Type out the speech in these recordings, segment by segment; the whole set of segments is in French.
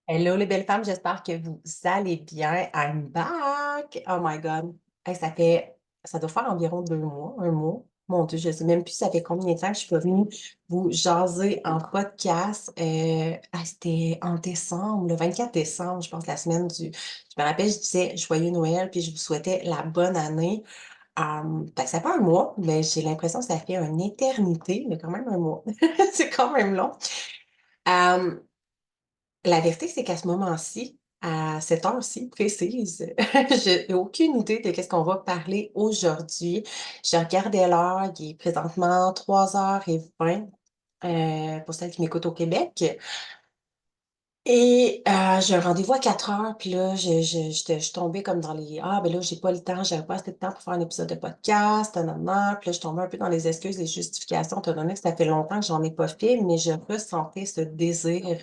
Hello les belles femmes, j'espère que vous allez bien. I'm back! Oh my God! Hey, ça doit faire environ 2 mois, 1 mois. Mon Dieu, je sais même plus ça fait combien de temps que je suis pas venue vous jaser en podcast. C'était en décembre, le 24 décembre, je pense, la semaine du je me rappelle, je disais joyeux Noël, puis je vous souhaitais la bonne année. Ça fait un mois, mais j'ai l'impression que ça fait une éternité, mais quand même un mois. C'est quand même long. Hem La vérité, c'est qu'à ce moment-ci, à cette heure-ci précise, je n'ai aucune idée de qu'est-ce qu'on va parler aujourd'hui. Je regardais l'heure, il est présentement 3h20, pour celles qui m'écoutent au Québec. Et j'ai un rendez-vous à 4h, puis là, je suis tombée comme dans les: «Ah, ben là, j'ai pas le temps, j'avais pas assez de temps pour faire un épisode de podcast, nanana». Puis là, je tombais un peu dans les excuses, les justifications, étant donné que ça fait longtemps que j'en ai pas fait, mais je ressentais ce désir,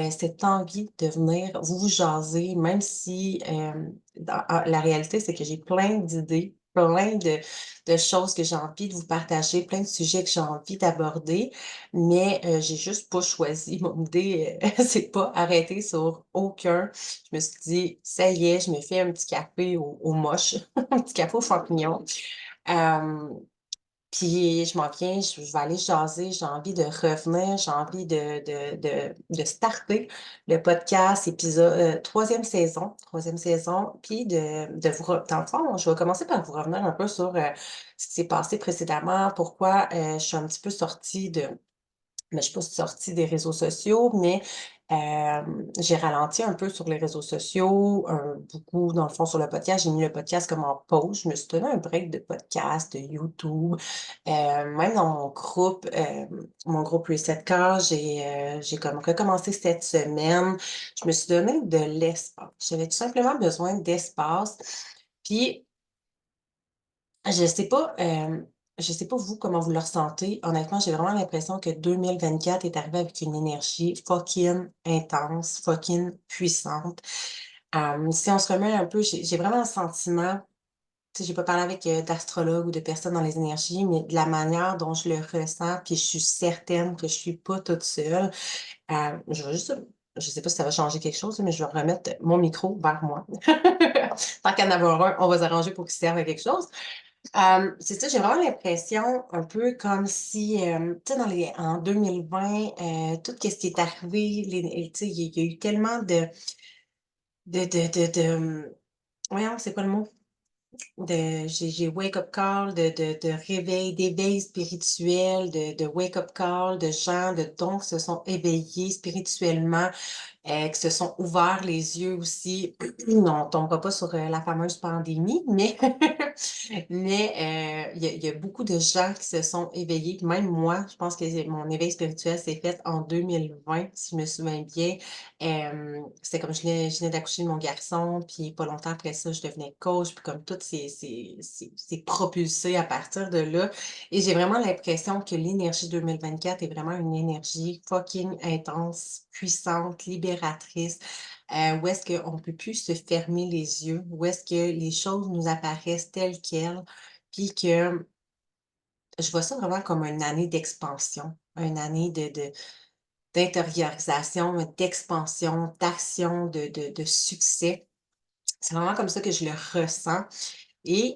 cette envie de venir vous jaser, même si, la réalité, c'est que j'ai plein d'idées, plein de choses que j'ai envie de vous partager, plein de sujets que j'ai envie d'aborder, mais j'ai juste pas choisi. Mon idée, s'est pas arrêtée sur aucun. Je me suis dit: «Ça y est, je me fais un petit café aux moches, un petit café aux champignons». Hem, Puis je m'en viens, je vais aller jaser, j'ai envie de revenir, j'ai envie de starter le podcast épisode 3e saison, puis de vous re dans le fond, je vais commencer par vous revenir un peu sur, ce qui s'est passé précédemment, pourquoi, je suis un petit peu sortie de mais je suis pas sortie des réseaux sociaux, mais j'ai ralenti un peu sur les réseaux sociaux, beaucoup dans le fond sur le podcast. J'ai mis le podcast comme en pause. Je me suis donné un break de podcast, de YouTube. Même dans mon groupe Reset Car, j'ai comme recommencé cette semaine. Je me suis donné de l'espace. J'avais tout simplement besoin d'espace. Puis je sais pas, je sais pas vous, comment vous le ressentez. Honnêtement, j'ai vraiment l'impression que 2024 est arrivé avec une énergie fucking intense, fucking puissante. Si on se remet un peu, j'ai vraiment le sentiment, tu sais, j'ai pas parlé avec, d'astrologues ou de personnes dans les énergies, mais de la manière dont je le ressens, puis je suis certaine que je suis pas toute seule. Je vais juste je sais pas si ça va changer quelque chose, mais je vais remettre mon micro vers moi. Tant qu'à en avoir un, on va s'arranger pour qu'il serve à quelque chose. C'est ça, j'ai vraiment l'impression un peu comme si, tu sais, en 2020, tout ce qui est arrivé, tu sais, il y a eu tellement de voyons, c'est quoi le mot? J'ai wake up call de réveil, d'éveil spirituel, de wake up call, de gens, de dons qui se sont éveillés spirituellement, qui se sont ouverts les yeux aussi. On tombera pas sur, la fameuse pandémie, mais il y a beaucoup de gens qui se sont éveillés. Même moi, je pense que mon éveil spirituel s'est fait en 2020, si je me souviens bien. C'était comme je venais d'accoucher de mon garçon, puis pas longtemps après ça, je devenais coach, puis comme tout s'est propulsé à partir de là. Et j'ai vraiment l'impression que l'énergie 2024 est vraiment une énergie fucking intense, puissante, libératrice, où est-ce qu'on ne peut plus se fermer les yeux, où est-ce que les choses nous apparaissent telles quelles, puis que je vois ça vraiment comme une année d'expansion, une année d'intériorisation, d'expansion, d'action, de succès. C'est vraiment comme ça que je le ressens. Et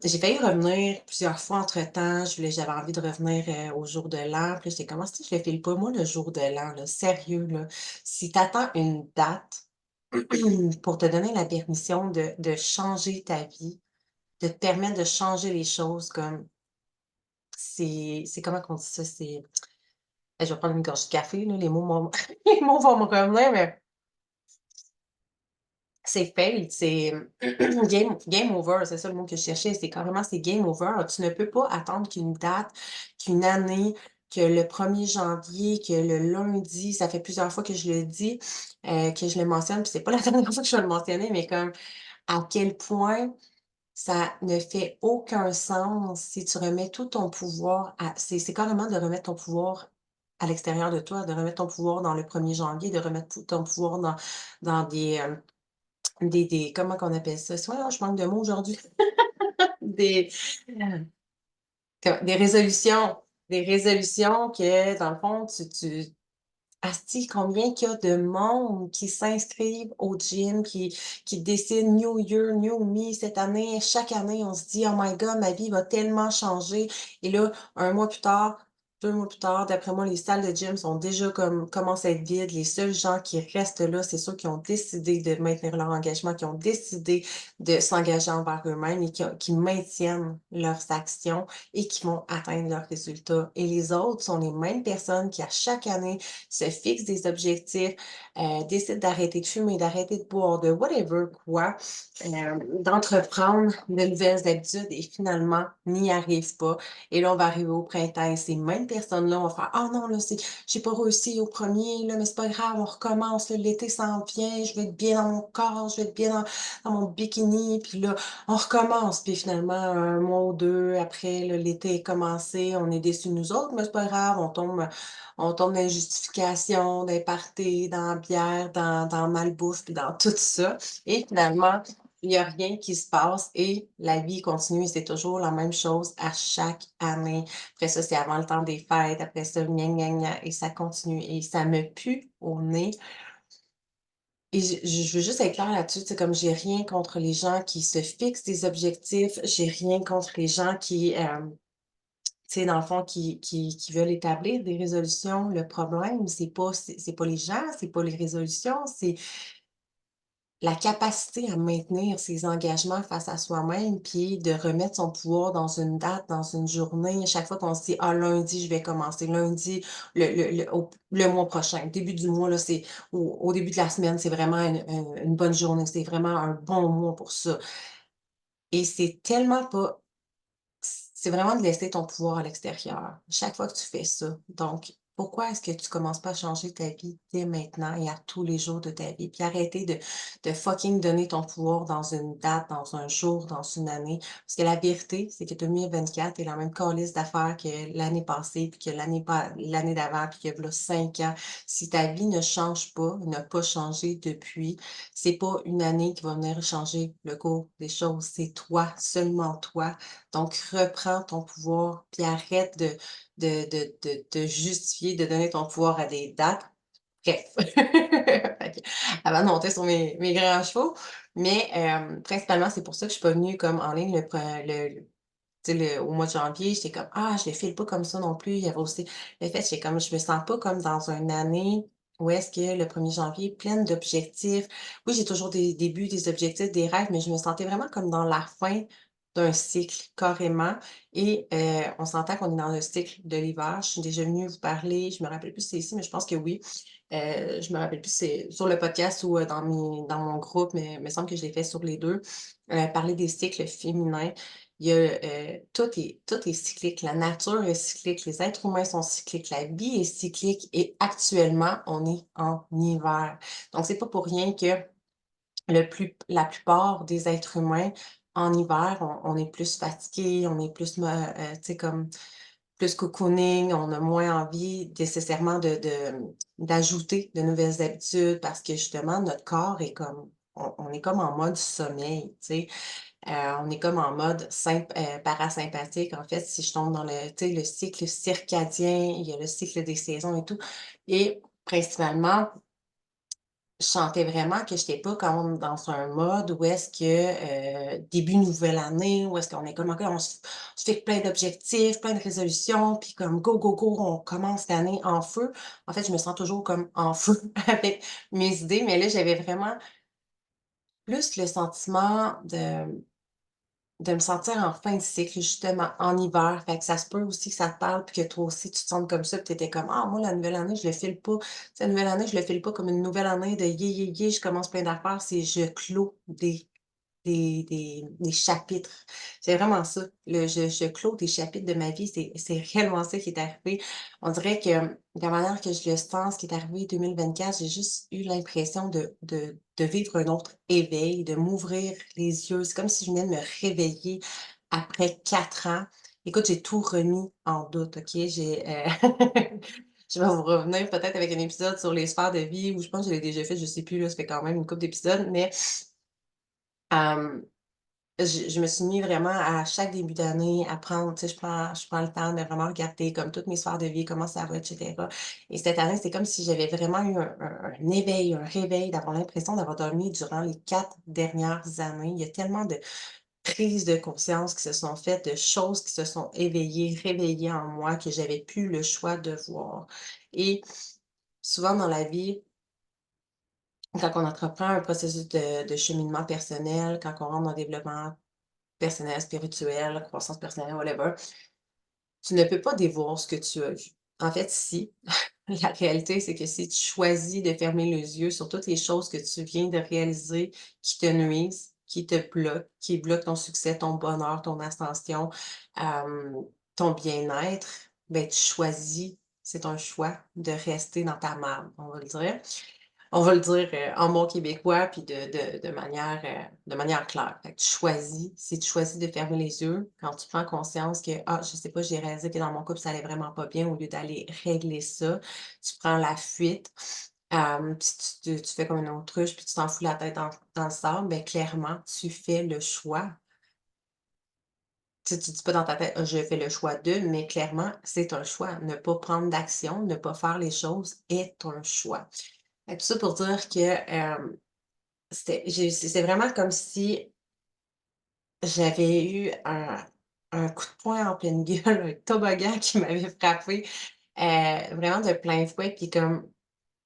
j'ai failli revenir plusieurs fois entre-temps. J'avais envie de revenir, au jour de l'an. Puis là, j'étais comme: «Ah, si je le file pas, moi, le jour de l'an, là, sérieux, là, si tu attends une date pour te donner la permission de changer ta vie, de te permettre de changer les choses comme c'est comment qu'on dit ça? Je vais prendre une gorgée de café, là, les mots vont les mots vont me revenir, mais c'est fate, c'est game over, c'est ça le mot que je cherchais, c'est carrément c'est game over. Tu ne peux pas attendre qu'une date, qu'une année, que le 1er janvier, que le lundi, ça fait plusieurs fois que je le dis, que je le mentionne, puis c'est pas la dernière fois que je vais le mentionner, mais comme à quel point ça ne fait aucun sens si tu remets tout ton pouvoir à c'est carrément de remettre ton pouvoir à l'extérieur de toi, de remettre ton pouvoir dans le 1er janvier, de remettre ton pouvoir dans des comment qu'on appelle ça? Voyons, je manque de mots aujourd'hui. Des des résolutions que dans le fond tu asti, combien qu'il y a de monde qui s'inscrivent au gym, qui décident New Year, New Me cette année. Chaque année, on se dit: «Oh my God, ma vie va tellement changer» et là, 1 mois plus tard, 2 mois plus tard, d'après moi, les salles de gym sont déjà comme commencent à être vides. Les seuls gens qui restent là, c'est ceux qui ont décidé de maintenir leur engagement, qui ont décidé de s'engager envers eux-mêmes et qui maintiennent leurs actions et qui vont atteindre leurs résultats. Et les autres sont les mêmes personnes qui, à chaque année, se fixent des objectifs, décident d'arrêter de fumer, d'arrêter de boire, de whatever quoi, d'entreprendre de nouvelles habitudes et finalement n'y arrivent pas. Et là, on va arriver au printemps et ces mêmes personnes-là vont faire: «Ah non, là, j'ai pas réussi au premier là, mais c'est pas grave, on recommence, là, l'été s'en vient, je vais être bien dans mon corps, je vais être bien dans mon bikini». Puis là, on recommence, puis finalement, 1 mois ou 2 après, là, l'été est commencé, on est déçus nous autres, mais c'est pas grave, on tombe dans les justifications, dans les parties, dans la bière, dans malbouffe, puis dans tout ça et finalement, il y a rien qui se passe et la vie continue et c'est toujours la même chose à chaque année. Après ça, c'est avant le temps des fêtes, après ça, gna, gna, gna et ça continue et ça me pue au nez et je veux juste être claire là-dessus, c'est comme j'ai rien contre les gens qui se fixent des objectifs, j'ai rien contre les gens qui, tu sais, dans le fond, qui veulent établir des résolutions. Le problème, c'est pas les gens, c'est pas les résolutions, c'est la capacité à maintenir ses engagements face à soi-même, puis de remettre son pouvoir dans une date, dans une journée. À chaque fois qu'on se dit: «Ah, lundi, je vais commencer. Lundi, le mois prochain, début du mois, là, c'est au début de la semaine, c'est vraiment une bonne journée. C'est vraiment un bon mois pour ça» et c'est tellement pas c'est vraiment de laisser ton pouvoir à l'extérieur, chaque fois que tu fais ça. Donc, pourquoi est-ce que tu commences pas à changer ta vie dès maintenant et à tous les jours de ta vie? Puis arrêter de fucking donner ton pouvoir dans une date, dans un jour, dans une année. Parce que la vérité, c'est que 2024 est la même calice d'affaires que l'année passée, puis que l'année d'avant, puis que v'là 5 ans. Si ta vie ne change pas, n'a pas changé depuis, c'est pas une année qui va venir changer le cours des choses. C'est toi, seulement toi. Donc, reprends ton pouvoir, puis arrête de justifier, de donner ton pouvoir à des dates. Bref, fait que avant de monter sur mes grands chevaux, mais principalement, c'est pour ça que je suis pas venue comme en ligne tu sais, au mois de janvier. J'étais comme: «Ah, je le file pas comme ça non plus». Il y avait aussi le fait, j'étais comme: «Je me sens pas comme dans une année où est-ce que le 1er janvier, pleine d'objectifs». Oui, j'ai toujours des buts, des objectifs, des rêves, mais je me sentais vraiment comme dans la fin d'un cycle, carrément et on s'entend qu'on est dans le cycle de l'hiver. Je suis déjà venue vous parler, je me rappelle plus si c'est ici, mais je pense que oui. Je me rappelle plus si c'est sur le podcast ou dans mon groupe, mais il me semble que je l'ai fait sur les 2. Parler des cycles féminins. Il y a, tout est cyclique. La nature est cyclique, les êtres humains sont cycliques, la vie est cyclique et actuellement, on est en hiver. Donc c'est pas pour rien que la plupart des êtres humains, en hiver, on est plus fatigués, on est plus tu sais, comme plus cocooning, on a moins envie nécessairement d'ajouter de nouvelles habitudes parce que justement notre corps est comme on est comme en mode sommeil, tu sais? On est comme en mode parasympathique. En fait, si je tombe dans tu sais, le cycle circadien, il y a le cycle des saisons et tout et principalement je sentais vraiment que j'étais pas comme dans un mode où est-ce que, début nouvelle année, où est-ce qu'on est comme OK, on se fixe plein d'objectifs, plein de résolutions, puis comme go, go, go, on commence l'année en feu. En fait, je me sens toujours comme en feu avec mes idées, mais là, j'avais vraiment plus le sentiment de me sentir en fin de cycle, justement, en hiver. Fait que ça se peut aussi que ça te parle, puis que toi aussi tu te sentes comme ça, puis tu étais comme: «Ah moi la nouvelle année, je le file pas. Cette nouvelle année, je le file pas comme une nouvelle année de yeah, yeah, yeah, je commence plein d'affaires, c'est je clôt des chapitres. C'est vraiment ça. Je clôt des chapitres de ma vie, c'est réellement ça qui est arrivé. On dirait que de la manière que je le sens, ce qui est arrivé 2024, j'ai juste eu l'impression de vivre un autre éveil, de m'ouvrir les yeux. C'est comme si je venais de me réveiller après 4 ans. Écoute, j'ai tout remis en doute, OK? Je vais vous revenir peut-être avec un épisode sur les sphères de vie où je pense que je l'ai déjà fait, je sais plus, là, ça fait quand même une couple d'épisodes, mais je me suis mis vraiment à chaque début d'année à prendre, tu sais, je prends le temps de vraiment regarder comme toutes mes sphères de vie, comment ça va, et cetera. Et cette année, c'est comme si j'avais vraiment eu un éveil, un réveil, d'avoir l'impression d'avoir dormi durant les 4 dernières années. Il y a tellement de prises de conscience qui se sont faites, de choses qui se sont éveillées, réveillées en moi que j'avais plus le choix de voir. Et souvent dans la vie, quand on entreprend un processus de cheminement personnel, quand on rentre dans le développement personnel, spirituel, croissance personnelle, whatever, tu ne peux pas dévoir ce que tu as vu. En fait, si. La réalité, c'est que si tu choisis de fermer les yeux sur toutes les choses que tu viens de réaliser qui te nuisent, qui te bloquent, qui bloquent ton succès, ton bonheur, ton ascension, ton bien-être, ben, tu choisis, c'est un choix de rester dans ta marde, on va le dire. On va le dire, en bon québécois, puis de manière claire. Fait que tu choisis, si tu choisis de fermer les yeux, quand tu prends conscience que: «Ah, je sais pas, j'ai réalisé que dans mon couple, ça allait vraiment pas bien», au lieu d'aller régler ça, tu prends la fuite, puis tu fais comme une autruche, puis tu t'en fous la tête dans le sable, ben clairement, tu fais le choix. Tu dis pas dans ta tête: «Ah, je fais le choix de», mais clairement, c'est un choix. Ne pas prendre d'action, ne pas faire les choses est un choix. Fait que tout ça pour dire que, c'est vraiment comme si j'avais eu un coup de poing en pleine gueule, un toboggan qui m'avait frappé vraiment de plein fouet. Puis comme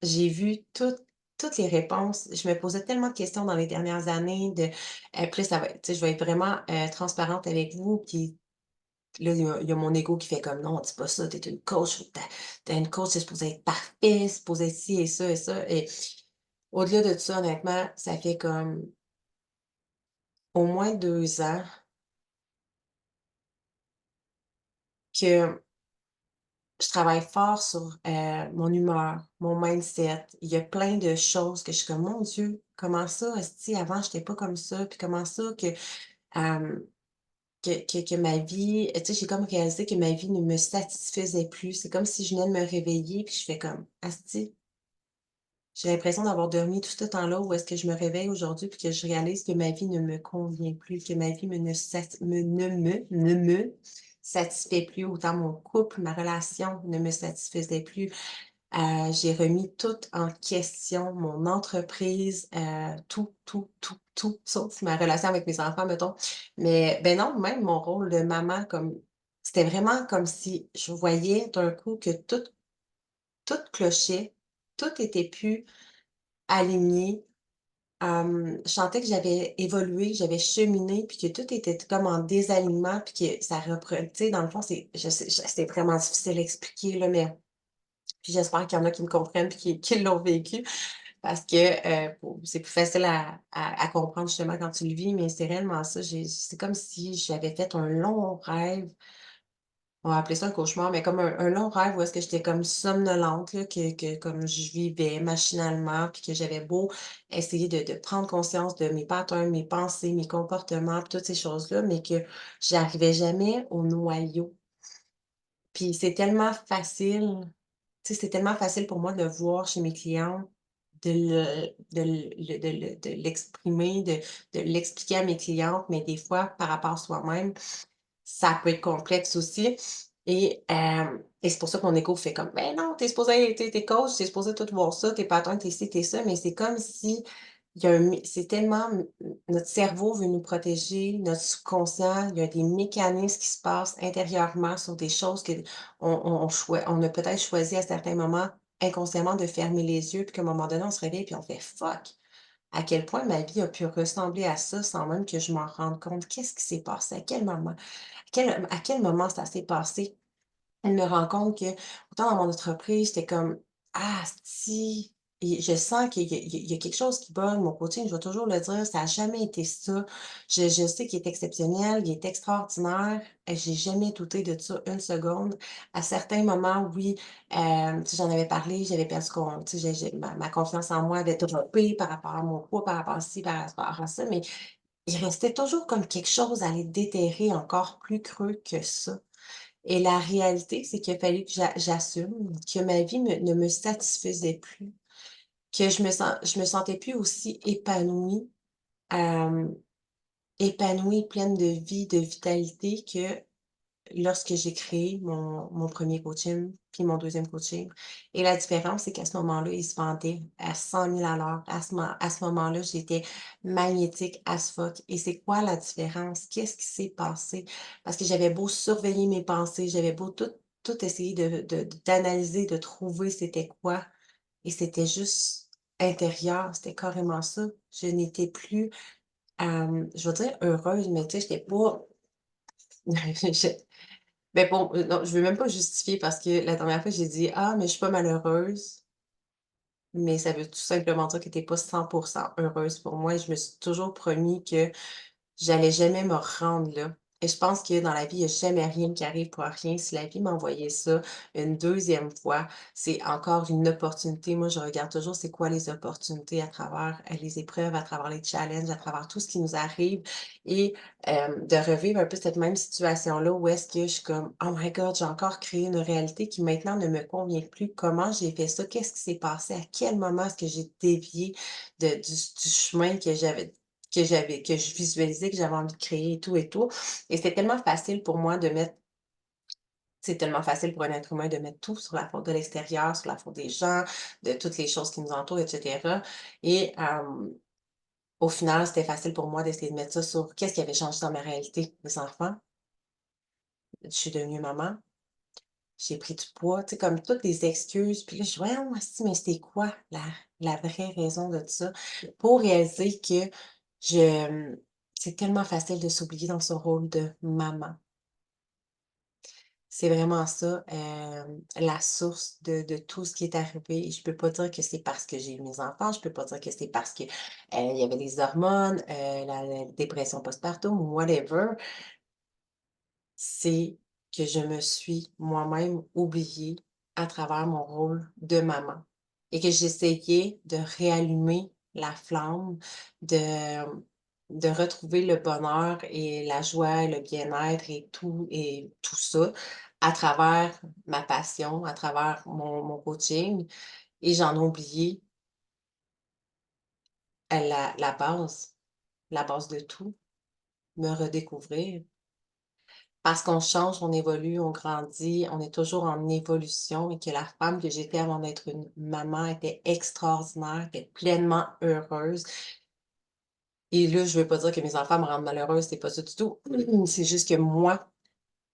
j'ai vu toutes les réponses, je me posais tellement de questions dans les dernières années puis là, ça va tu sais, je vais être vraiment, transparente avec vous. Puis là, il y a mon ego qui fait comme: «Non, dis pas ça, tu es une coach, tu une coach, c'est supposé être parfait, c'est supposé être ci et ça» et au-delà de ça, honnêtement, ça fait comme au moins 2 ans que je travaille fort sur, mon humeur, mon mindset. Il y a plein de choses que je suis comme: «Mon Dieu, comment ça, esti, avant j'étais pas comme ça, puis comment ça que, hem, que ma vie» tu sais, j'ai comme réalisé que ma vie ne me satisfaisait plus. C'est comme si je venais de me réveiller, puis je fais comme: «Asti, j'ai l'impression d'avoir dormi tout ce temps-là, où est-ce que je me réveille aujourd'hui, puis que je réalise que ma vie ne me convient plus, que ma vie me ne sat me ne me satisfait plus, autant mon couple, ma relation ne me satisfaisait plus. J'ai remis tout en question, mon entreprise, tout, tout, tout, tout, sauf ma relation avec mes enfants, mettons. Mais ben non, même mon rôle de maman, comme c'était vraiment comme si je voyais d'un coup que tout clochait, tout était plus aligné. Je sentais que j'avais évolué, que j'avais cheminé, puis que tout était comme en désalignement, puis que ça reprenait tu sais, dans le fond, c'est vraiment difficile à expliquer, là, mais puis j'espère qu'il y en a qui me comprennent puis qui l'ont vécu parce que, pour c'est plus facile à comprendre justement quand tu le vis, mais c'est réellement ça. C'est comme si j'avais fait un long rêve. On va appeler ça un cauchemar, mais comme un long rêve où est-ce que j'étais comme somnolente, là, que comme je vivais machinalement, puis que j'avais beau essayer de prendre conscience de mes patterns, mes pensées, mes comportements, puis toutes ces choses-là, mais que j'arrivais jamais au noyau. Puis c'est tellement facile, tu sais, c'est tellement facile pour moi de le voir chez mes clients, de l'exprimer, de l'expliquer à mes clientes, mais des fois, par rapport à soi-même, ça peut être complexe aussi et c'est pour ça que mon ego fait comme: «Ben non, tu es supposé tu es coach, tu es supposé tout voir ça, tes patterns, tes ci, tes ça», mais c'est comme si il y a un mé c'est tellement notre cerveau veut nous protéger, notre subconscient, il y a des mécanismes qui se passent intérieurement sur des choses qu'on on a peut-être choisi à certains moments inconsciemment de fermer les yeux, puis qu'à un moment donné, on se réveille puis on fait: «Fuck, à quel point ma vie a pu ressembler à ça sans même que je m'en rende compte? Qu'est-ce qui s'est passé? À quel moment?» À quel moment ça s'est passé? Je me rends compte que, autant dans mon entreprise, j'étais comme: «Ah si!» et je sens qu'il y a quelque chose qui bug. Mon coaching, je vais toujours le dire, ça a jamais été ça. Je sais qu'il est exceptionnel, il est extraordinaire et j'ai jamais douté de ça une seconde. À certains moments, oui, tu sais, j'en avais parlé, j'avais perdu tu sais, ma confiance en moi avait droppé par rapport à mon poids, par rapport à ci, par rapport à ça, mais il restait toujours comme quelque chose à aller déterrer encore plus creux que ça. Et la réalité, c'est qu'il a fallu que j'assume que ma vie ne me satisfaisait plus, que je me sentais plus aussi épanouie. Hem, épanouie, pleine de vie, de vitalité que lorsque j'ai créé mon 1er coaching, puis mon deuxième coaching. Et la différence, c'est qu'à ce moment-là, il se vendait à 100 000 à l'heure. À ce moment-là, j'étais magnétique as fuck. Et c'est quoi la différence? Qu'est-ce qui s'est passé? Parce que j'avais beau surveiller mes pensées, j'avais beau tout essayer d'analyser, de trouver c'était quoi, et c'était juste intérieur, c'était carrément ça. Je n'étais plus, je veux dire heureuse, mais tu sais, j'étais pas je ben, bon, non, je veux même pas justifier parce que la dernière fois, j'ai dit: «Ah, mais je suis pas malheureuse», mais ça veut tout simplement dire que tu es pas 100 heureuse pour moi, et je me suis toujours promis que j'allais jamais me rendre là, et je pense que dans la vie, il y a jamais rien qui arrive pour rien. Si la vie m'envoyait ça une deuxième fois, c'est encore une opportunité. Moi, je regarde toujours c'est quoi les opportunités à travers, les épreuves, à travers les challenges, à travers tout ce qui nous arrive, et de revivre un peu cette même situation-là où est-ce que je suis comme: «Oh my God, j'ai encore créé une réalité qui maintenant ne me convient plus. Comment j'ai fait ça? Qu'est-ce qui s'est passé? À quel moment est-ce que j'ai dévié du chemin que je visualisais, que j'avais envie de créer et tout et tout». Et c'est tellement facile pour moi de mettre c'est tellement facile pour un être humain de mettre tout sur la faute de l'extérieur, sur la faute des gens, de toutes les choses qui nous entourent, et cetera. Et au final, c'était facile pour moi d'essayer de mettre ça sur qu'est-ce qui avait changé dans ma réalité? Mes enfants, je suis devenue maman, j'ai pris du poids, tu sais, comme toutes les excuses. Puis là, je dis: «Voyons, esti, mais c'était quoi la vraie raison de ça?» Pour réaliser que c'est tellement facile de s'oublier dans son rôle de maman. C'est vraiment ça, la source de tout ce qui est arrivé. Et je peux pas dire que c'est parce que j'ai eu mes enfants, je peux pas dire que c'est parce que, il y avait les hormones, la dépression postpartum ou whatever. C'est que je me suis moi-même oubliée à travers mon rôle de maman, et que j'essayais de réallumer la flamme, de de retrouver le bonheur et la joie, le bien-être et tout ça à travers ma passion, à travers mon coaching, et j'en ai oublié, la base de tout, me redécouvrir. Parce qu'on change, on évolue, on grandit, on est toujours en évolution, et que la femme que j'étais avant d'être une maman était extraordinaire, était pleinement heureuse. Et là, je veux pas dire que mes enfants me rendent malheureuse, c'est pas ça du tout. C'est juste que moi,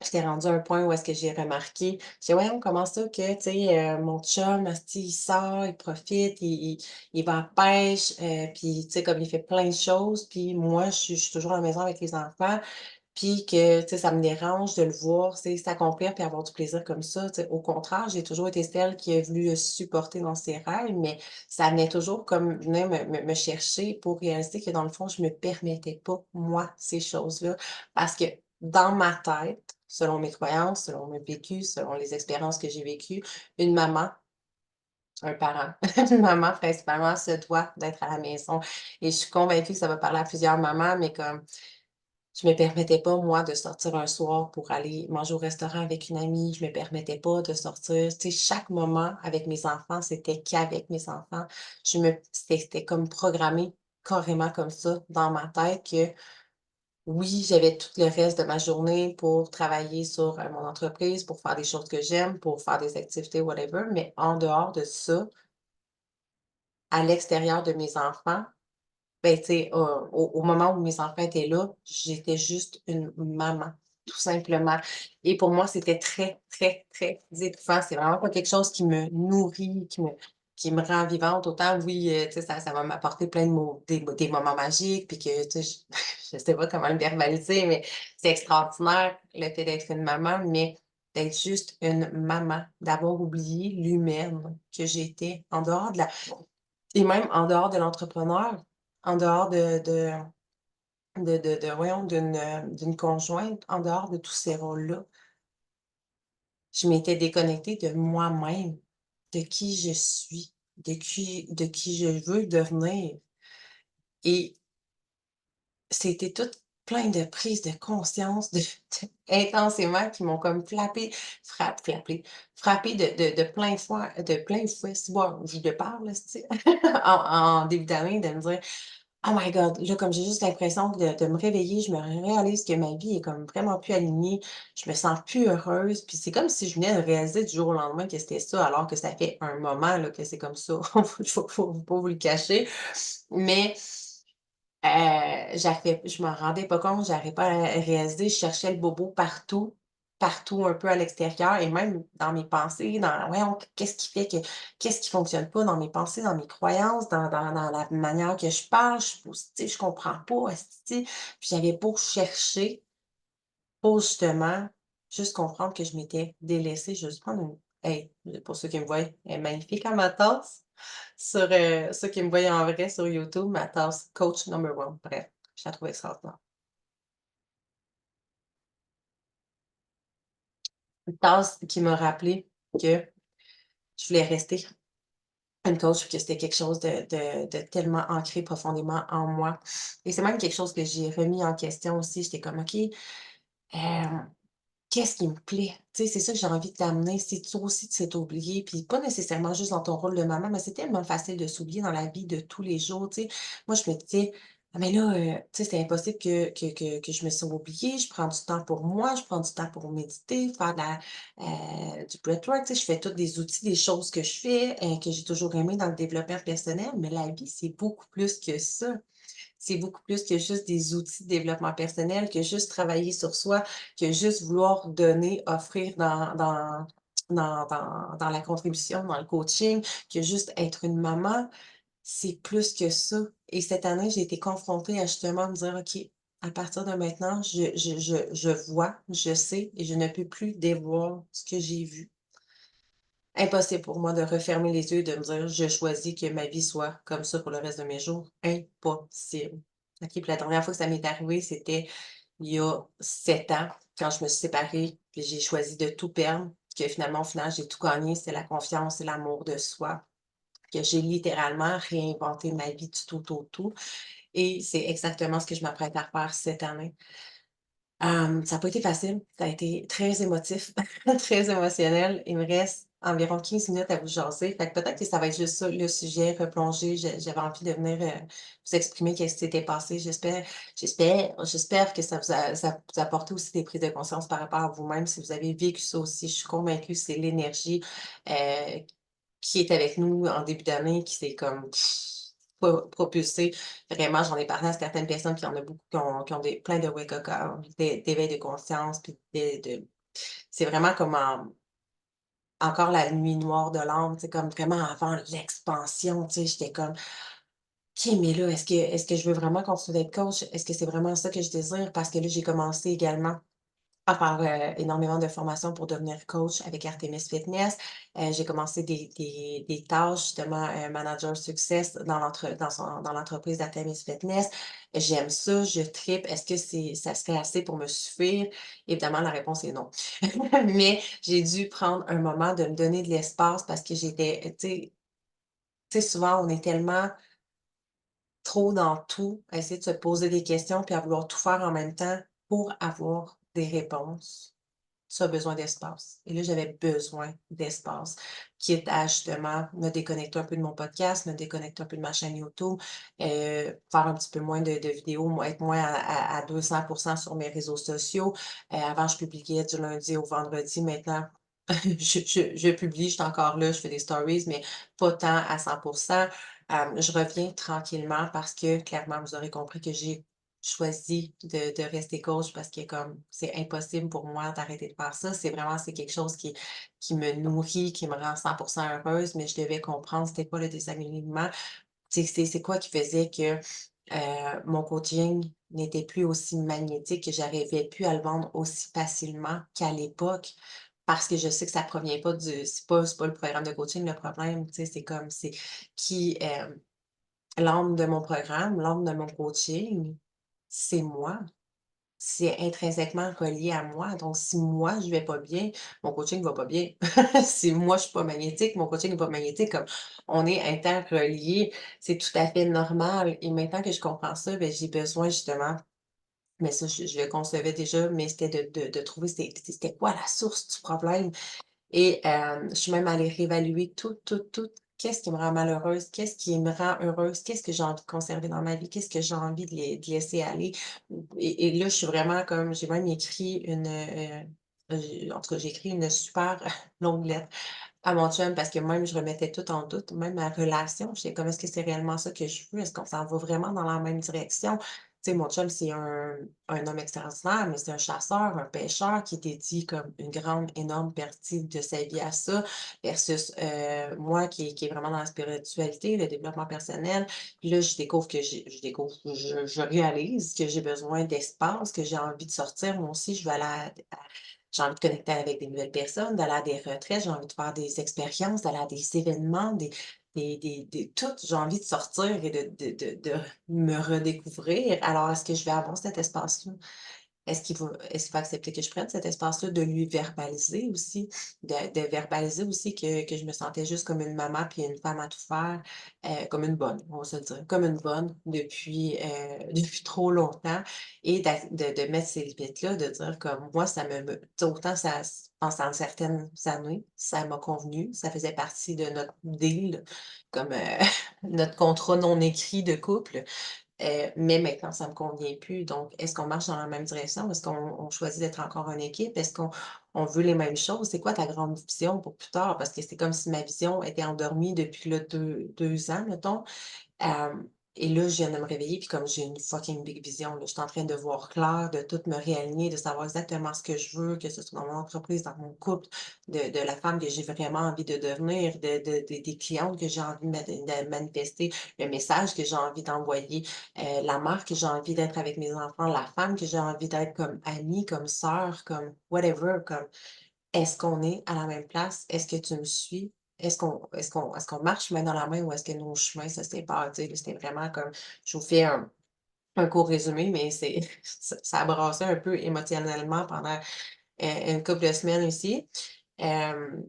j'étais rendue à un point où est-ce que j'ai remarqué, j'ai dit: «Voyons, comment ça que, tu sais, mon chum, asti, il sort, il profite, il va à la pêche, puis tu sais, comme il fait plein de choses, puis moi, je suis toujours à la maison avec les enfants». Puis que, tu sais, ça me dérange de le voir, tu sais, s'accomplir puis avoir du plaisir comme ça, tu sais. Au contraire, j'ai toujours été celle qui a voulu le supporter dans ses rêves, mais ça venait toujours comme venir me chercher pour réaliser que dans le fond, je me permettais pas, moi, ces choses-là. Parce que dans ma tête, selon mes croyances, selon mes vécus, selon les expériences que j'ai vécues, une maman, un parent, une maman principalement se doit d'être à la maison, et je suis convaincue que ça va parler à plusieurs mamans, mais comme je me permettais pas, moi, de sortir un soir pour aller manger au restaurant avec une amie. Je me permettais pas de sortir. Tu sais, chaque moment avec mes enfants, c'était qu'avec mes enfants. C'était comme programmé carrément comme ça dans ma tête que oui, j'avais tout le reste de ma journée pour travailler sur, mon entreprise, pour faire des choses que j'aime, pour faire des activités, whatever, mais en dehors de ça, à l'extérieur de mes enfants, ben, tu sais, au moment où mes enfants étaient là, j'étais juste une maman, tout simplement. Et pour moi, c'était très, très, très étouffant. C'est vraiment pas quelque chose qui me nourrit, qui me rend vivante. Autant oui, tu sais, ça va m'apporter plein de des moments magiques, puis que, tu sais, je je sais pas comment le verbaliser, mais c'est extraordinaire le fait d'être une maman, mais d'être juste une maman, d'avoir oublié l'humaine que j'étais en dehors de la et même en dehors de l'entrepreneur, en dehors voyons, d'une conjointe, en dehors de tous ces rôles-là, je m'étais déconnectée de moi-même, de qui je suis, de qui je veux devenir, et c'était tout plein de prises de conscience intensément qui m'ont comme frappé de plein fouet. Si bon, je le parle, esti, en début d'année, de me dire: Oh my God! Là, comme j'ai juste l'impression de me réveiller, je me réalise que ma vie est comme vraiment plus alignée. Je me sens plus heureuse, puis c'est comme si je venais de réaliser du jour au lendemain que c'était ça, alors que ça fait un moment, là, que c'est comme ça. Faut pas vous le cacher. Mais je m'en rendais pas compte, j'arrivais pas à réaliser, je cherchais le bobo partout, partout un peu à l'extérieur et même dans mes pensées, dans voyons, qu'est-ce qui fonctionne pas dans mes pensées, dans mes croyances, dans la manière que je parle, je suis positive, je comprends pas, esti. Puis j'avais beau chercher pour justement juste comprendre que je m'étais délaissée. Je vais juste prendre une hey, pour ceux qui me voient, elle est magnifique, hein, ma tasse. Sur, ceux qui me voient en vrai sur YouTube, ma tasse Coach Number One. Bref, je la trouve extraordinaire. Une tasse qui m'a rappelé que je voulais rester une coach, que c'était quelque chose de tellement ancré profondément en moi et c'est même quelque chose que j'ai remis en question aussi. J'étais comme: «OK, qu'est-ce qui me plaît?» Tu sais, c'est ça que j'ai envie de t'amener, c'est toi aussi de s'être oublié, puis pas nécessairement juste dans ton rôle de maman, mais c'est tellement facile de s'oublier dans la vie de tous les jours, tu sais. Moi, je me disais: «Ah mais là, tu sais, c'est impossible que je me sois oubliée, je prends du temps pour moi, je prends du temps pour méditer, faire de la, du breathwork», tu sais, je fais tous des outils, des choses que je fais, que j'ai toujours aimé dans le développement personnel, mais la vie, c'est beaucoup plus que ça. C'est beaucoup plus que juste des outils de développement personnel, que juste travailler sur soi, que juste vouloir donner, offrir dans la contribution, dans le coaching, que juste être une maman, c'est plus que ça et cette année, j'ai été confrontée à justement me dire: «OK, à partir de maintenant, je vois, je sais et je ne peux plus dévoir ce que j'ai vu». Impossible pour moi de refermer les yeux et de me dire: «Je choisis que ma vie soit comme ça pour le reste de mes jours». Impossible. OK, puis la dernière fois que ça m'est arrivé, c'était il y a 7 ans, quand je me suis séparée, puis j'ai choisi de tout perdre, que finalement, au final, j'ai tout gagné. C'est la confiance et l'amour de soi, que j'ai littéralement réinventé ma vie du tout au tout et c'est exactement ce que je m'apprête à faire cette année. Ça a pas été facile, ça a été très émotif, très émotionnel. Il me reste environ 15 minutes à vous jaser, fait que peut-être que ça va être juste ça le sujet, replonger. J'avais envie de venir, vous exprimer qu'est-ce qui s'était passé. J'espère que ça vous a apporté aussi des prises de conscience par rapport à vous-même. Si vous avez vécu ça aussi, je suis convaincue que c'est l'énergie, heu, qui est avec nous en début d'année, qui s'est comme propulsée. Vraiment, j'en ai parlé à certaines personnes, puis il y en a beaucoup qui ont des plein de wake up call, d'éveil de conscience, puis de c'est vraiment comme encore la nuit noire de l'âme, tu sais, comme vraiment avant l'expansion, tu sais, j'étais comme: «OK, mais là, est-ce que je veux vraiment continuer d'être coach? Est-ce que c'est vraiment ça que je désire?» Parce que là, j'ai commencé également à faire, énormément de formations pour devenir coach avec Artemis Fitness. J'ai commencé des tâches justement, manager success dans l'entreprise d'Artemis Fitness. J'aime ça, je trippe. Est-ce que ça serait assez pour me suffire? Évidemment, la réponse est non. Mais j'ai dû prendre un moment de me donner de l'espace parce que j'étais, tu sais, souvent on est tellement trop dans tout, à essayer de se poser des questions puis à vouloir tout faire en même temps pour avoir des réponses. Tu as besoin d'espace. Et là, j'avais besoin d'espace, quitte à justement me déconnecter un peu de mon podcast, me déconnecter un peu de ma chaîne YouTube, faire un petit peu moins de vidéos, être moins à 200 sur mes réseaux sociaux. Avant, je publiais du lundi au vendredi. Maintenant, je publie, je suis encore là, je fais des stories, mais pas tant à 100. Je reviens tranquillement parce que clairement, vous aurez compris que j'ai choisi de rester coach parce que comme c'est impossible pour moi d'arrêter de faire ça. C'est quelque chose qui me nourrit, qui me rend 100 heureuse, mais je devais comprendre c'était quoi le désalignement. C'est quoi qui faisait que, mon coaching n'était plus aussi magnétique, que j'arrivais plus à le vendre aussi facilement qu'à l'époque. Parce que je sais que ça provient pas du c'est pas le programme de coaching le problème, tu sais, c'est comme c'est qui, l'âme de mon programme, l'âme de mon coaching, c'est moi. C'est intrinsèquement relié à moi. Donc, si moi, je vais pas bien, mon coaching va pas bien. Si moi, je suis pas magnétique, mon coaching est pas magnétique. Comme on est interreliés, c'est tout à fait normal. Et maintenant que je comprends ça, ben, j'ai besoin justement, mais ça, je le concevais déjà, mais c'était de trouver c'était quoi la source du problème. Et je suis même allée réévaluer tout, qu'est-ce qui me rend malheureuse? Qu'est-ce qui me rend heureuse? Qu'est-ce que j'ai envie de conserver dans ma vie? Qu'est-ce que j'ai envie de laisser aller? Et là, je suis vraiment comme j'ai même écrit en tout cas, j'ai écrit une super longue lettre à mon chum parce que même je remettais tout en doute, même ma relation, j'étais comme: «Est-ce que c'est réellement ça que je veux? Est-ce qu'on s'en va vraiment dans la même direction?» Tu sais, mon chum, c'est un homme extraordinaire, mais c'est un chasseur, un pêcheur qui dédie comme une grande, énorme partie de sa vie à ça versus, moi qui est vraiment dans la spiritualité, le développement personnel. Puis là, je découvre, je réalise que j'ai besoin d'espace, que j'ai envie de sortir. Moi aussi, je veux aller j'ai envie de connecter avec des nouvelles personnes, d'aller à des retraites, j'ai envie de faire des expériences, d'aller à des événements, des tout. J'ai envie de sortir et de me redécouvrir. Alors, est-ce que je vais avoir cet espace-là? Est-ce qu'il va accepter que je prenne cet espace-là, de lui verbaliser aussi, de verbaliser aussi que je me sentais juste comme une maman puis une femme à tout faire, comme une bonne, on va se le dire, comme une bonne depuis, depuis trop longtemps et de mettre ces limites-là, de dire comme moi ça me tu sais autant ça pendant certaines années, ça m'a convenu, ça faisait partie de notre deal comme, notre contrat non écrit de couple. Mais maintenant, ça me convient plus. Donc, est-ce qu'on marche dans la même direction? Est-ce qu'on choisit d'être encore une équipe? Est-ce qu'on veut les mêmes choses? C'est quoi ta grande vision pour plus tard? Parce que c'est comme si ma vision était endormie depuis là 2 ans, mettons. Hem et là, je viens de me réveiller, puis comme j'ai une fucking big vision, là, je suis en train de voir clair, de tout me réaligner, de savoir exactement ce que je veux, que ce soit dans mon entreprise, dans mon couple, de la femme que j'ai vraiment envie de devenir, des clientes que j'ai envie de manifester, le message que j'ai envie d'envoyer, la mère que j'ai envie d'être avec mes enfants, la femme que j'ai envie d'être comme amie, comme sœur, comme whatever, comme est-ce qu'on est à la même place? Est-ce que tu me suis? Est-ce qu'on marche main dans la main ou est-ce que nos chemins se séparent? Tu sais, là, c'était vraiment comme je vous fais un court résumé, mais c'est ça a brassé un peu émotionnellement pendant, une couple de semaines aussi. Hem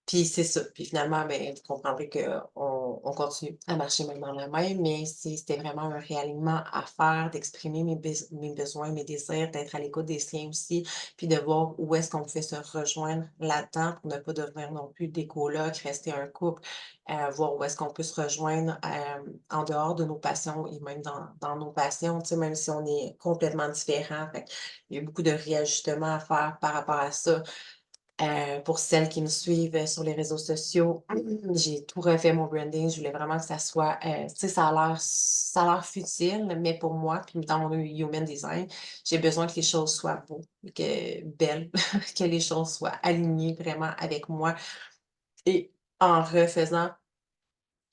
Puis c'est ça. Puis finalement, ben, vous comprendrez qu'on continue à marcher main dans la main, mais c'était vraiment un réalignement à faire, d'exprimer mes besoins, mes désirs, d'être à l'écoute des siens aussi, puis de voir où est-ce qu'on pouvait se rejoindre là-dedans pour ne pas devenir non plus des colocs, rester un couple, voir où est-ce qu'on peut se rejoindre, en dehors de nos passions et même dans nos passions, tu sais, même si on est complètement différents. Fait il y a beaucoup de réajustements à faire par rapport à ça. Pour celles qui me suivent, sur les réseaux sociaux, j'ai tout refait mon branding. Je voulais vraiment que ça soit, tu sais, ça a l'air futile, mais pour moi, puis dans mon human design, j'ai besoin que les choses soient beaux, belles, que les choses soient alignées vraiment avec moi et en refaisant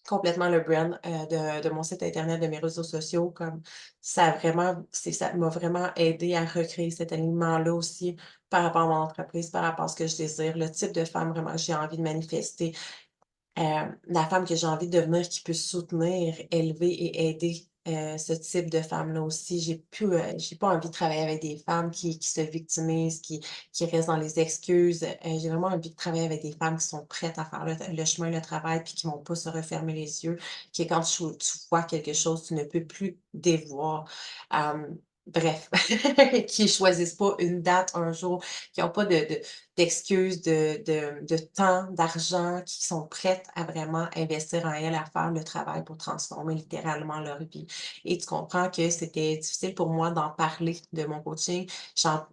complètement le brand, de mon site internet, de mes réseaux sociaux, comme ça m'a vraiment aidé à recréer cet alignement-là aussi par rapport à mon entreprise, par rapport à ce que je désire, le type de femme vraiment que j'ai envie de manifester. La femme que j'ai envie de devenir qui peut soutenir, élever et aider, ce type de femme-là aussi. J'ai pas envie de travailler avec des femmes qui se victimisent, qui restent dans les excuses. J'ai vraiment envie de travailler avec des femmes qui sont prêtes à faire le chemin, le travail, puis qui vont pas se refermer les yeux, qui quand tu vois quelque chose, tu ne peux plus dévoir. Bref, qui choisissent pas une date, un jour, qui ont pas d'excuses, de temps, d'argent, qui sont prêtes à vraiment investir en elles, à faire le travail pour transformer littéralement leur vie. Et tu comprends que c'était difficile pour moi d'en parler de mon coaching.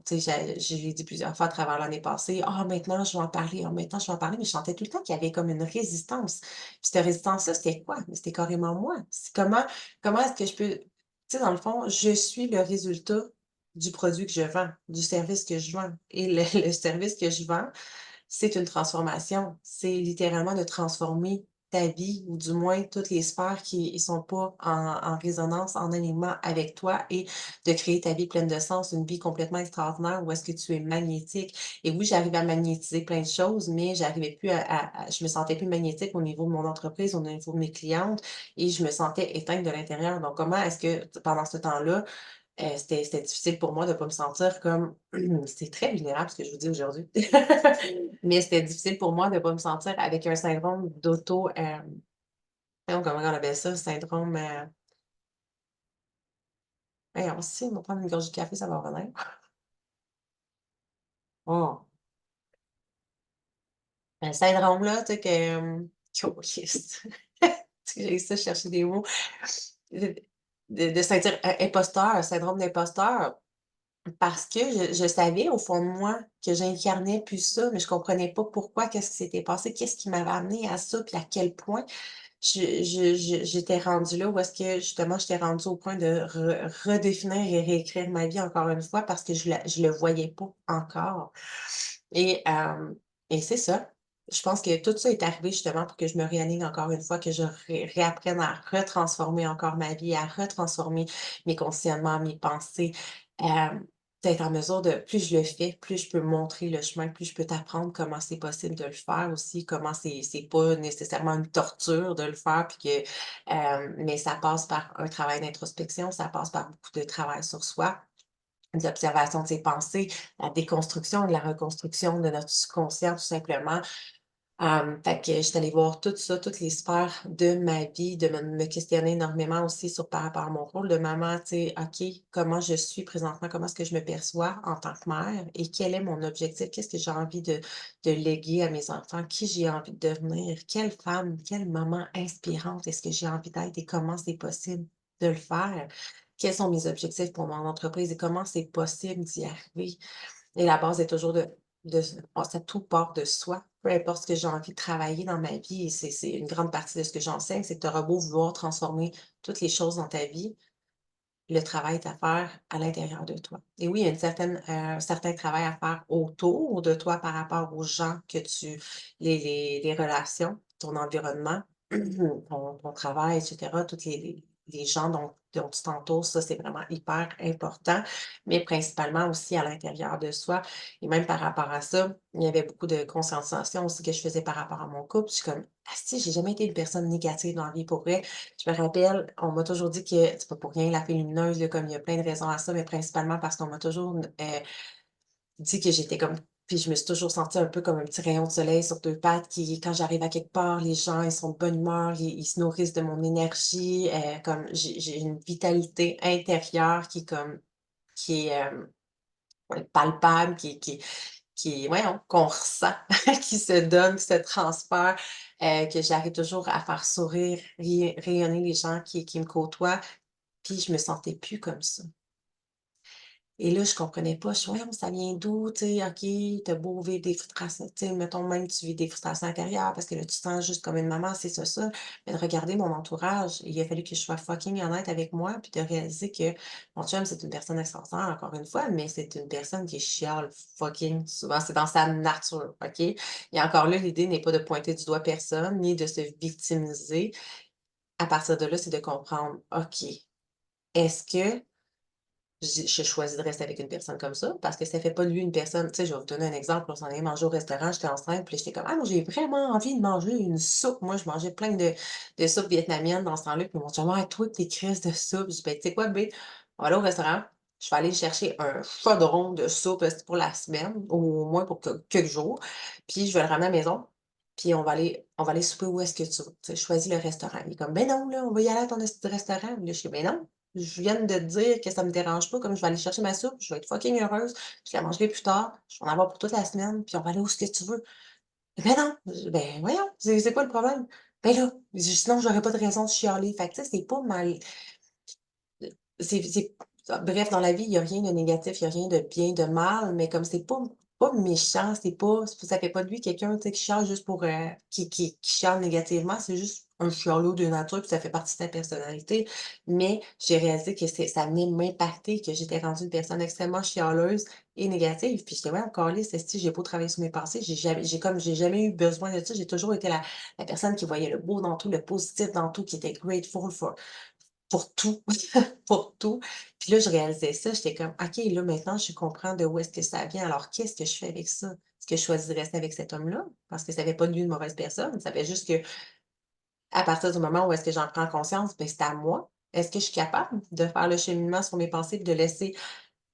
Tu sais, je l'ai dit plusieurs fois à travers l'année passée: «Ah maintenant je vais en parler, ah maintenant je vais en parler», mais je sentais tout le temps qu'il y avait comme une résistance. Puis cette résistance-là, c'était quoi? Mais c'était carrément moi. C'est comment est-ce que je peux tu sais, dans le fond, je suis le résultat du produit que je vends, du service que je vends et le le service que je vends, c'est une transformation. C'est littéralement de transformer ta vie ou du moins toutes les sphères qui ne sont pas en résonance, en alignement avec toi et de créer ta vie pleine de sens, une vie complètement extraordinaire où est-ce que tu es magnétique. Et oui, j'arrive à magnétiser plein de choses, mais j'arrivais plus je me sentais plus magnétique au niveau de mon entreprise, au niveau de mes clientes et je me sentais éteinte de l'intérieur. Donc comment est-ce que pendant ce temps-là, c'était difficile pour moi de pas me sentir comme c'est très vulnérable ce que je vous dis aujourd'hui. Mais c'était difficile pour moi de pas me sentir avec un syndrome d'auto, voyons comment on appelle ça? Syndrome, voyons si on va prendre une gorgée de café, ça va revenir. Oh! Un syndrome là, tu sais que, Câlisse. J'ai ça chercher des mots. De de se sentir imposteur, syndrome d'imposteur, parce que je savais au fond de moi que j'incarnais plus ça, mais je comprenais pas pourquoi, qu'est-ce qui s'était passé, qu'est-ce qui m'avait amené à ça, puis à quel point j'étais rendue là où est-ce que justement j'étais rendue au point de redéfinir et réécrire ma vie encore une fois parce que je le voyais pas encore et et c'est ça. Je pense que tout ça est arrivé justement pour que je me réaligne encore une fois, que je réapprenne à retransformer encore ma vie, à retransformer mes conditionnements, mes pensées, d'être en mesure de plus je le fais, plus je peux montrer le chemin, plus je peux t'apprendre comment c'est possible de le faire aussi, comment c'est pas nécessairement une torture de le faire, puis que, mais ça passe par un travail d'introspection, ça passe par beaucoup de travail sur soi, de l'observation de ses pensées, la déconstruction, de la reconstruction de notre subconscient tout simplement. Fait que j'étais allée voir tout ça, toutes les sphères de ma vie, de me questionner énormément aussi sur par rapport à mon rôle de maman, tu sais, OK, comment je suis présentement, comment est-ce que je me perçois en tant que mère et quel est mon objectif? Qu'est-ce que j'ai envie de léguer à mes enfants? Qui j'ai envie de devenir? Quelle femme, quelle maman inspirante est-ce que j'ai envie d'être et comment c'est possible de le faire? Quels sont mes objectifs pour mon entreprise et comment c'est possible d'y arriver? Et la base est toujours de ça tout part de soi. Peu importe ce que j'ai envie de travailler dans ma vie et c'est une grande partie de ce que j'enseigne, c'est que tu auras beau vouloir transformer toutes les choses dans ta vie, le travail est à faire à l'intérieur de toi. Et oui, il y a un certain travail à faire autour de toi par rapport aux gens que tu les relations, ton environnement, ton travail et cetera, toutes les gens dont tu t'entoures, ça, c'est vraiment hyper important, mais principalement aussi à l'intérieur de soi et même par rapport à ça, il y avait beaucoup de conscientisation aussi que je faisais par rapport à mon couple. Je suis comme: «Asti, j'ai jamais été une personne négative dans la vie pour vrai». Je me rappelle, on m'a toujours dit que c'est pas pour rien la fée lumineuse, là, comme il y a plein de raisons à ça, mais principalement parce qu'on m'a toujours, dit que j'étais comme puis je me suis toujours sentie un peu comme un petit rayon de soleil sur 2 pattes qui quand j'arrive à quelque part, les gens, ils sont de bonne humeur, ils se nourrissent de mon énergie, comme j'ai une vitalité intérieure qui est, ouais, palpable, voyons, qu'on ressent, qui se donne, qui se transfère, que j'arrive toujours à faire sourire, rayonner les gens qui me côtoient, puis je me sentais plus comme ça. Et là, je comprenais pas, je suis: «Voyons, ça vient d'où?» Tu sais, OK, tu beau vivre des frustrations, tu sais, mettons même tu vis des frustrations intérieures parce que là, tu te sens juste comme une maman, c'est ça, mais de regarder mon entourage, il a fallu que je sois fucking honnête avec moi, puis de réaliser que mon chum, c'est une personne extraordinaire, encore une fois, mais c'est une personne qui chiale fucking souvent, c'est dans sa nature, OK? Et encore là, l'idée n'est pas de pointer du doigt personne, ni de se victimiser. À partir de là, c'est de comprendre, OK, est-ce que je choisis de rester avec une personne comme ça parce que ça fait pas de lui une personne tu sais, je vais vous donner un exemple, on s'en est mangé au restaurant, j'étais enceinte, puis j'étais comme: «Ah moi j'ai vraiment envie de manger une soupe». Moi, je mangeais plein de soupes vietnamiennes dans ce temps-là, puis mon chum: «Ah toi tes crises de soupe». Je dis: «Ben tu sais quoi bébé, on va aller au restaurant, je vais aller chercher un chaudron de soupe, pour la semaine, au moins pour quelques jours, puis je vais le ramener à la maison, puis on va aller souper où est-ce que tu veux, tu sais, choisis le restaurant». Il est comme: «Ben non là, on va y aller à ton esti de restaurant». Là, je suis: «Ben non, je viens de te dire que ça me dérange pas, comme je vais aller chercher ma soupe, je vais être fucking heureuse, je la mangerai plus tard, je vais en avoir pour toute la semaine, puis on va aller où ce que tu veux». «Ben non!» «Ben voyons, c'est quoi le problème?» «Ben là», sinon j'aurais pas de raison de chialer. Fait que tu sais, c'est pas mal c'est bref, dans la vie, il y a rien de négatif, il y a rien de bien, de mal, mais comme c'est pas méchant, c'est pas ça fait pas de lui quelqu'un, tu sais, qui chiale juste pour, qui chiale négativement, c'est juste un chialeux de nature, puis ça fait partie de sa personnalité. Mais j'ai réalisé que ça venait m'impacter, que j'étais rendue une personne extrêmement chialeuse et négative, puis j'étais: «Ouais, câlisse, esti, j'ai beau travailler sur mes pensées, j'ai jamais eu besoin de ça». J'ai toujours été la personne qui voyait le beau dans tout, le positif dans tout, qui était grateful pour tout, pour tout. Puis là, je réalisais ça, j'étais comme: «OK, là, maintenant, je comprends de où est-ce que ça vient. Alors qu'est-ce que je fais avec ça? Est-ce que je choisis de rester avec cet homme-là? Parce que ça fait pas de lui une mauvaise personne, ça fait juste que à partir du moment où est-ce que j'en prends conscience, ben, c'est à moi. Est-ce que je suis capable de faire le cheminement sur mes pensées, puis de laisser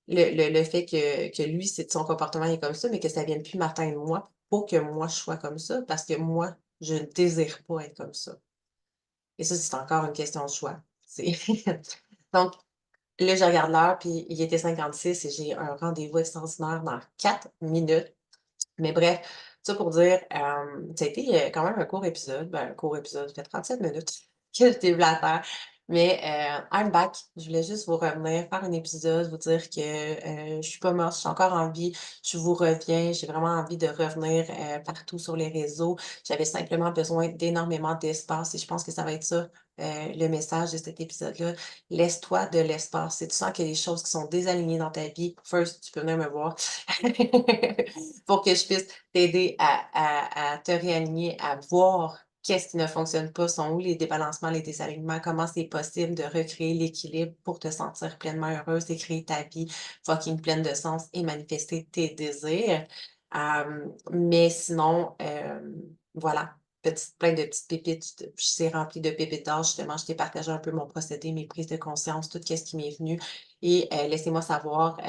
le fait que lui, c'est son comportement est comme ça, mais que ça vienne plus m'atteindre moi, pour que moi, je sois comme ça, parce que moi, je ne désire pas être comme ça». Et ça, c'est encore une question de choix. C'est donc là, je regarde l'heure, puis il était 56 et j'ai un rendez-vous extraordinaire dans 4 minutes. Mais bref, Ça pour dire, ça a été, quand même un court épisode, ben, un court épisode, ça fait 37 minutes que je déblatère, mais I'm back. Je voulais juste vous revenir, faire un épisode, vous dire que, je suis pas morte, je suis encore en vie, je vous reviens, j'ai vraiment envie de revenir, partout sur les réseaux. J'avais simplement besoin d'énormément d'espace et je pense que ça va être ça, le message de cet épisode-là. Laisse-toi de l'espace. Si tu sens qu'il y a des choses qui sont désalignées dans ta vie, first, tu peux venir me voir pour que je puisse t'aider à te réaligner, à voir qu'est-ce qui ne fonctionne pas, sont où les débalancements, les désalignements, comment c'est possible de recréer l'équilibre pour te sentir pleinement heureuse et créer ta vie fucking pleine de sens et manifester tes désirs. Mais sinon, voilà, plein de petites pépites. C'est rempli de pépites d'or. Justement, je t'ai partagé un peu mon procédé, mes prises de conscience, tout ce qui m'est venu. Et laissez-moi savoir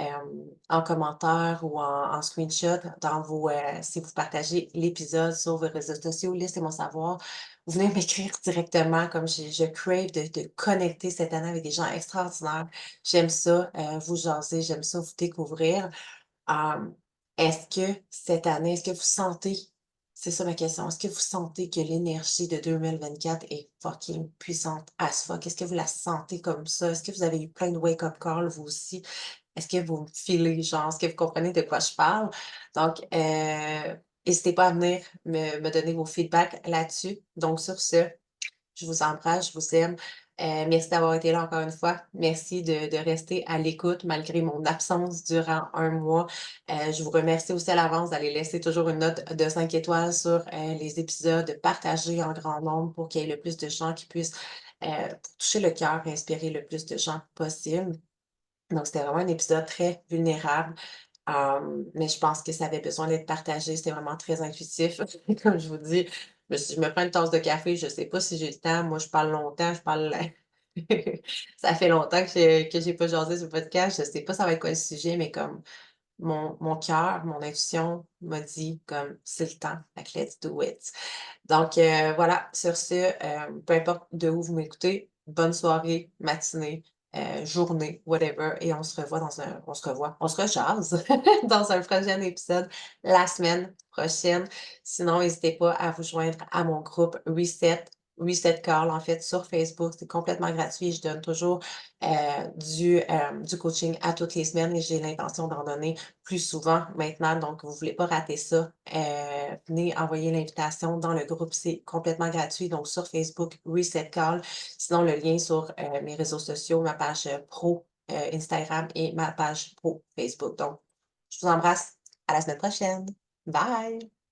en commentaire ou en screenshot dans vos, si vous partagez l'épisode sur vos réseaux sociaux, laissez-moi savoir. Vous venez m'écrire directement, comme je crave de connecter cette année avec des gens extraordinaires. J'aime ça, vous jaser, j'aime ça vous découvrir. Hem, est-ce que cette année, est-ce que vous sentez c'est ça ma question, est-ce que vous sentez que l'énergie de 2024 est fucking puissante as fuck? Est-ce que vous la sentez comme ça? Est-ce que vous avez eu plein de wake-up call vous aussi? Est-ce que vous me filez, genre, est-ce que vous comprenez de quoi je parle? Donc, n'hésitez pas à venir me donner vos feedbacks là-dessus. Donc sur ce, je vous embrasse, je vous aime. Merci d'avoir été là encore une fois. Merci de rester à l'écoute malgré mon absence durant un mois. Je vous remercie aussi à l'avance d'aller laisser toujours une note de 5 étoiles sur les épisodes, de partager en grand nombre pour qu'il y ait le plus de gens qui puissent pour toucher le cœur et inspirer le plus de gens possible. Donc, c'était vraiment un épisode très vulnérable, mais je pense que ça avait besoin d'être partagé. C'était vraiment très intuitif. Comme je vous dis, je me prends une tasse de café, je sais pas si j'ai le temps. Moi, je parle longtemps, je parle ça fait longtemps que j'ai pas jasé sur le podcast. Je sais pas ça va être quoi le sujet, mais comme mon cœur, mon intuition m'a dit comme: «C'est le temps, fait que let's do it». Donc voilà, sur ce, peu importe de où vous m'écoutez, bonne soirée, matinée, journée, whatever et on se rejase dans un prochain épisode la semaine prochaine. Sinon, n'hésitez pas à vous joindre à mon groupe Reset Call, en fait, sur Facebook. C'est complètement gratuit. Je donne toujours, du coaching à toutes les semaines et j'ai l'intention d'en donner plus souvent maintenant, donc vous ne voulez pas rater ça, venez envoyer l'invitation dans le groupe, c'est complètement gratuit, donc sur Facebook, Reset Call. Sinon, le lien sur mes réseaux sociaux, ma page pro Instagram et ma page pro Facebook. Donc, je vous embrasse. À la semaine prochaine. Bye!